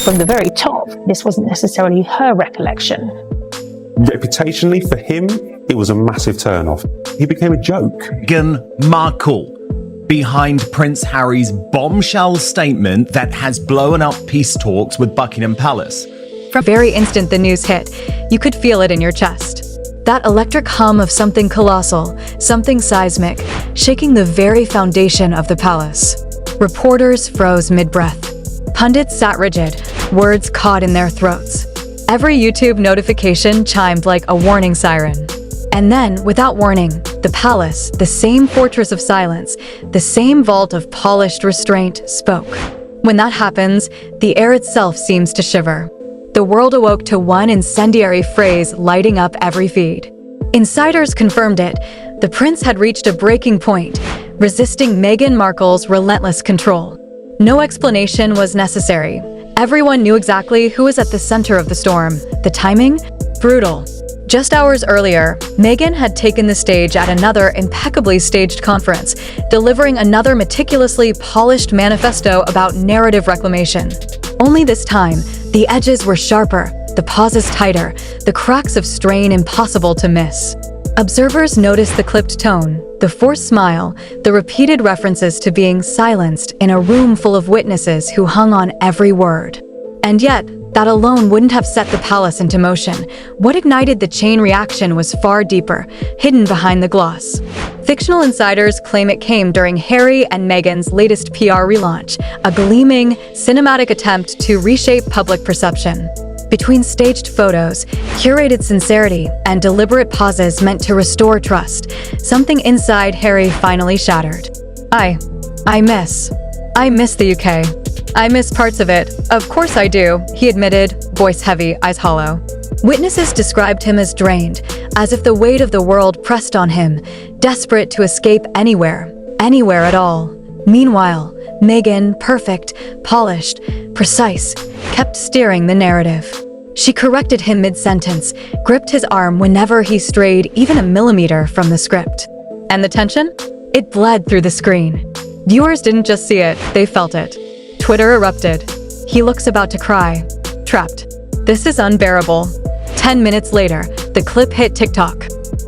From the very top, this wasn't necessarily her recollection. Reputationally, for him, it was a massive turn-off. He became a joke. Meghan Markle, behind Prince Harry's bombshell statement that has blown up peace talks with Buckingham Palace. From the very instant the news hit, you could feel it in your chest. That electric hum of something colossal, something seismic, shaking the very foundation of the palace. Reporters froze mid-breath. Pundits sat rigid, words caught in their throats. Every YouTube notification chimed like a warning siren. And then, without warning, the palace, the same fortress of silence, the same vault of polished restraint, spoke. When that happens, the air itself seems to shiver. The world awoke to one incendiary phrase lighting up every feed. Insiders confirmed it. The prince had reached a breaking point, resisting Meghan Markle's relentless control. No explanation was necessary. Everyone knew exactly who was at the center of the storm. The timing? Brutal. Just hours earlier, Meghan had taken the stage at another impeccably staged conference, delivering another meticulously polished manifesto about narrative reclamation. Only this time, the edges were sharper, the pauses tighter, the cracks of strain impossible to miss. Observers noticed the clipped tone, the forced smile, the repeated references to being silenced in a room full of witnesses who hung on every word. And yet, that alone wouldn't have set the palace into motion. What ignited the chain reaction was far deeper, hidden behind the gloss. Fictional insiders claim it came during Harry and Meghan's latest PR relaunch, a gleaming, cinematic attempt to reshape public perception. Between staged photos, curated sincerity, and deliberate pauses meant to restore trust, something inside Harry finally shattered. I miss the UK. I miss parts of it. Of course I do, he admitted, voice heavy, eyes hollow. Witnesses described him as drained, as if the weight of the world pressed on him, desperate to escape anywhere at all. Meanwhile, Meghan, perfect, polished, precise, kept steering the narrative. She corrected him mid-sentence, gripped his arm whenever he strayed even a millimeter from the script. And the tension? It bled through the screen. Viewers didn't just see it, they felt it. Twitter erupted. He looks about to cry. Trapped. This is unbearable. 10 minutes later, the clip hit TikTok.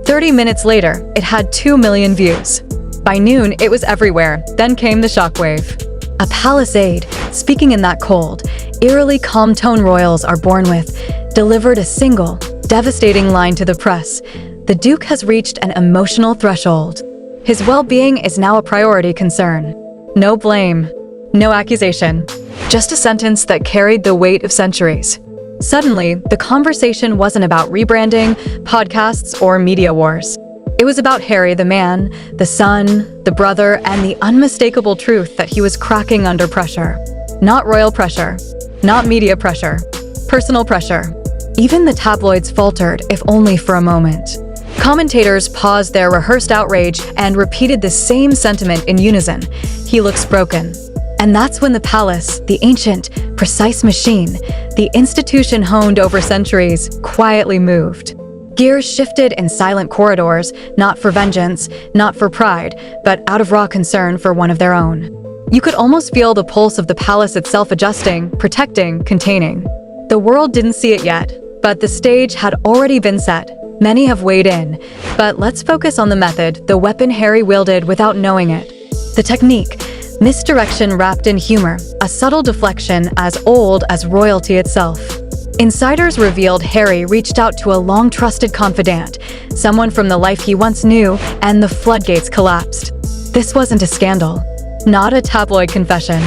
30 minutes later, it had 2 million views. By noon, it was everywhere. Then came the shockwave. A palace aide, speaking in that cold, eerily calm tone royals are born with, delivered a single, devastating line to the press. The Duke has reached an emotional threshold. His well-being is now a priority concern. No blame. No accusation, just a sentence that carried the weight of centuries. Suddenly, the conversation wasn't about rebranding, podcasts, or media wars. It was about Harry the man, the son, the brother, and the unmistakable truth that he was cracking under pressure. Not royal pressure, not media pressure, personal pressure. Even the tabloids faltered, if only for a moment. Commentators paused their rehearsed outrage and repeated the same sentiment in unison. He looks broken. And that's when the palace, the ancient, precise machine, the institution honed over centuries, quietly moved. Gears shifted in silent corridors, not for vengeance, not for pride, but out of raw concern for one of their own. You could almost feel the pulse of the palace itself adjusting, protecting, containing. The world didn't see it yet, but the stage had already been set. Many have weighed in, but let's focus on the method, the weapon Harry wielded without knowing it. The technique. Misdirection wrapped in humor, a subtle deflection as old as royalty itself. Insiders revealed Harry reached out to a long-trusted confidant, someone from the life he once knew, and the floodgates collapsed. This wasn't a scandal, not a tabloid confession.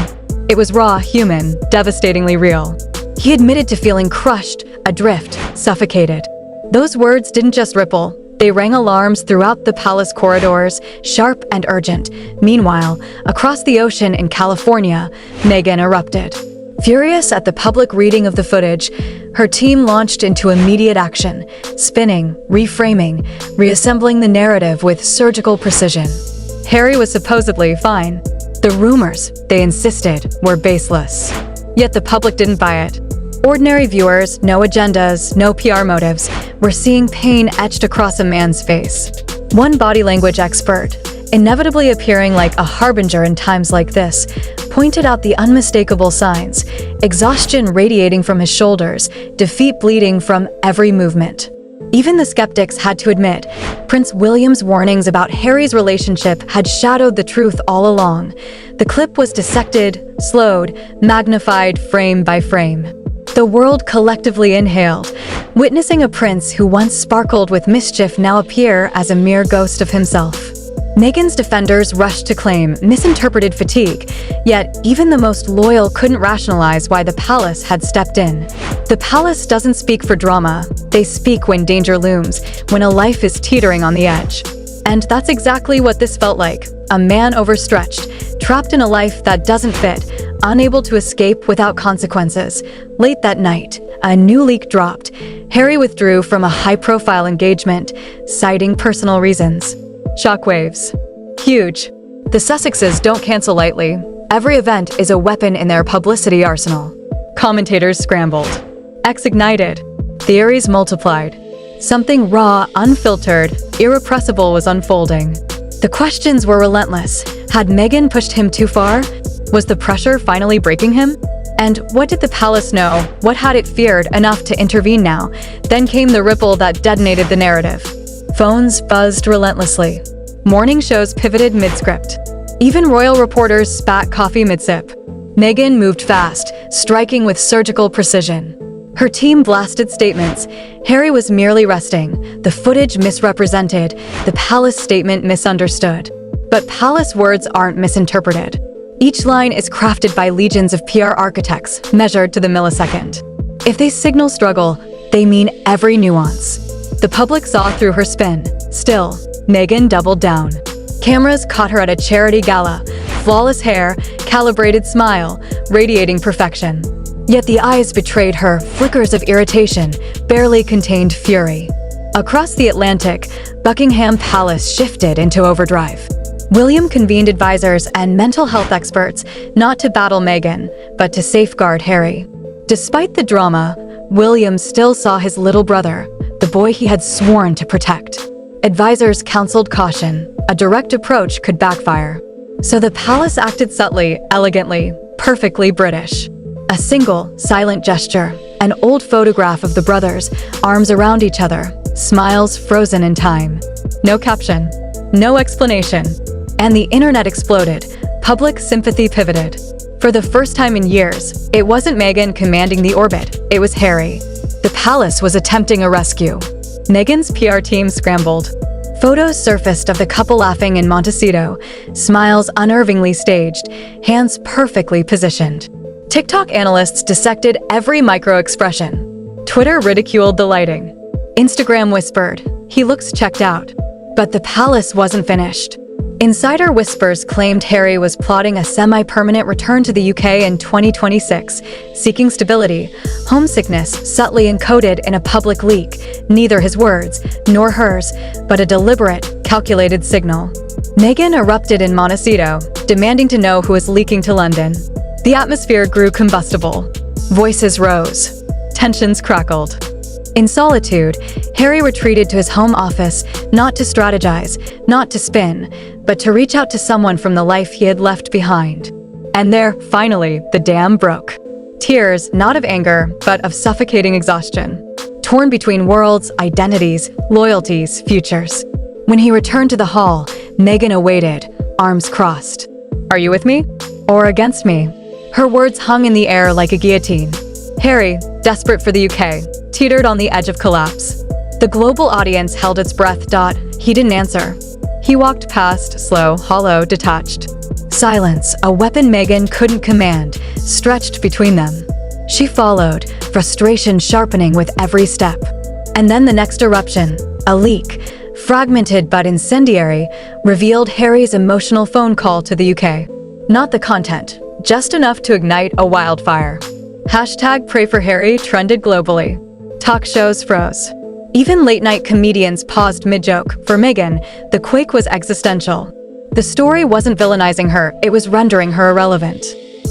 It was raw, human, devastatingly real. He admitted to feeling crushed, adrift, suffocated. Those words didn't just ripple. They rang alarms throughout the palace corridors, sharp and urgent. Meanwhile, across the ocean in California, Meghan erupted. Furious at the public reading of the footage, her team launched into immediate action, spinning, reframing, reassembling the narrative with surgical precision. Harry was supposedly fine. The rumors, they insisted, were baseless. Yet the public didn't buy it. Ordinary viewers, no agendas, no PR motives, were seeing pain etched across a man's face. One body language expert, inevitably appearing like a harbinger in times like this, pointed out the unmistakable signs: exhaustion radiating from his shoulders, defeat bleeding from every movement. Even the skeptics had to admit, Prince William's warnings about Harry's relationship had shadowed the truth all along. The clip was dissected, slowed, magnified frame by frame. The world collectively inhaled, witnessing a prince who once sparkled with mischief now appear as a mere ghost of himself. Meghan's defenders rushed to claim misinterpreted fatigue, yet even the most loyal couldn't rationalize why the palace had stepped in. The palace doesn't speak for drama, they speak when danger looms, when a life is teetering on the edge. And that's exactly what this felt like: a man overstretched, trapped in a life that doesn't fit, unable to escape without consequences. Late that night, a new leak dropped. Harry withdrew from a high-profile engagement, citing personal reasons. Shockwaves. Huge. The Sussexes don't cancel lightly. Every event is a weapon in their publicity arsenal. Commentators scrambled. X ignited. Theories multiplied. Something raw, unfiltered, irrepressible was unfolding. The questions were relentless. Had Meghan pushed him too far? Was the pressure finally breaking him? And what did the palace know? What had it feared enough to intervene now? Then came the ripple that detonated the narrative. Phones buzzed relentlessly. Morning shows pivoted mid-script. Even royal reporters spat coffee mid-sip. Meghan moved fast, striking with surgical precision. Her team blasted statements. Harry was merely resting. The footage misrepresented. The palace statement misunderstood. But palace words aren't misinterpreted. Each line is crafted by legions of PR architects, measured to the millisecond. If they signal struggle, they mean every nuance. The public saw through her spin. Still, Meghan doubled down. Cameras caught her at a charity gala. Flawless hair, calibrated smile, radiating perfection. Yet the eyes betrayed her, flickers of irritation, barely contained fury. Across the Atlantic, Buckingham Palace shifted into overdrive. William convened advisors and mental health experts, not to battle Meghan, but to safeguard Harry. Despite the drama, William still saw his little brother, the boy he had sworn to protect. Advisors counseled caution. A direct approach could backfire. So the palace acted subtly, elegantly, perfectly British. A single, silent gesture, an old photograph of the brothers, arms around each other, smiles frozen in time. No caption, no explanation. And the internet exploded. Public sympathy pivoted. For the first time in years, it wasn't Meghan commanding the orbit, it was Harry. The palace was attempting a rescue. Meghan's PR team scrambled. Photos surfaced of the couple laughing in Montecito, smiles unnervingly staged, hands perfectly positioned. TikTok analysts dissected every micro-expression. Twitter ridiculed the lighting. Instagram whispered, "He looks checked out." But the palace wasn't finished. Insider whispers claimed Harry was plotting a semi-permanent return to the UK in 2026, seeking stability, homesickness subtly encoded in a public leak, neither his words nor hers, but a deliberate, calculated signal. Meghan erupted in Montecito, demanding to know who was leaking to London. The atmosphere grew combustible. Voices rose. Tensions crackled. In solitude, Harry retreated to his home office, not to strategize, not to spin, but to reach out to someone from the life he had left behind. And there, finally, the dam broke. Tears, not of anger, but of suffocating exhaustion. Torn between worlds, identities, loyalties, futures. When he returned to the hall, Meghan awaited, arms crossed. "Are you with me? Or against me?" Her words hung in the air like a guillotine. Harry, desperate for the UK, teetered on the edge of collapse. The global audience held its breath. He didn't answer. He walked past, slow, hollow, detached. Silence, a weapon Meghan couldn't command, stretched between them. She followed, frustration sharpening with every step. And then the next eruption, a leak, fragmented but incendiary, revealed Harry's emotional phone call to the UK. Not the content, just enough to ignite a wildfire. #PrayForHarry trended globally. Talk shows froze. Even late-night comedians paused mid-joke. For Meghan, the quake was existential. The story wasn't villainizing her, it was rendering her irrelevant.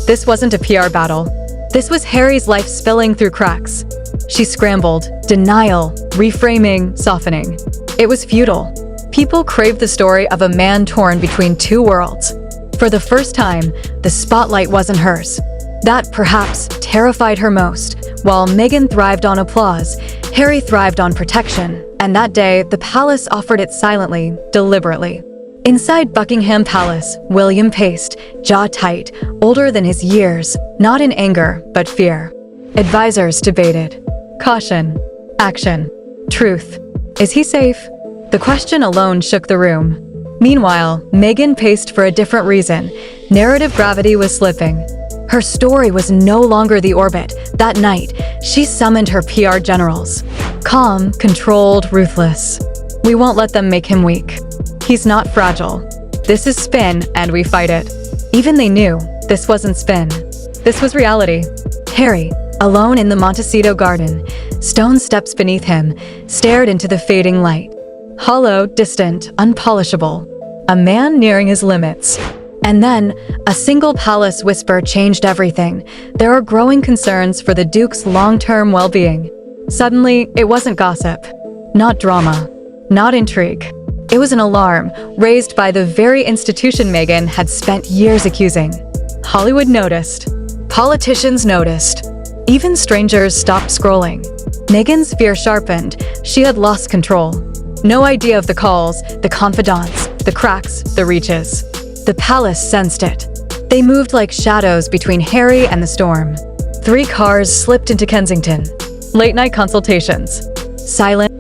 This wasn't a PR battle. This was Harry's life spilling through cracks. She scrambled, denial, reframing, softening. It was futile. People craved the story of a man torn between two worlds. For the first time, the spotlight wasn't hers. That perhaps terrified her most. While Meghan thrived on applause, Harry thrived on protection, and that day, the palace offered it silently, deliberately. Inside Buckingham Palace, William paced, jaw tight, older than his years, not in anger, but fear. Advisors debated. Caution. Action. Truth. Is he safe? The question alone shook the room. Meanwhile, Meghan paced for a different reason. Narrative gravity was slipping. Her story was no longer the orbit. That night, she summoned her PR generals. Calm, controlled, ruthless. We won't let them make him weak. He's not fragile. This is spin, and we fight it. Even they knew this wasn't spin. This was reality. Harry, alone in the Montecito garden, stone steps beneath him, stared into the fading light. Hollow, distant, unpolishable. A man nearing his limits. And then, a single palace whisper changed everything. There are growing concerns for the Duke's long-term well-being. Suddenly, it wasn't gossip. Not drama. Not intrigue. It was an alarm, raised by the very institution Meghan had spent years accusing. Hollywood noticed. Politicians noticed. Even strangers stopped scrolling. Meghan's fear sharpened. She had lost control. No idea of the calls, the confidants, the cracks, the reaches. The palace sensed it. They moved like shadows between Harry and the storm. 3 cars slipped into Kensington. Late-night consultations. Silent.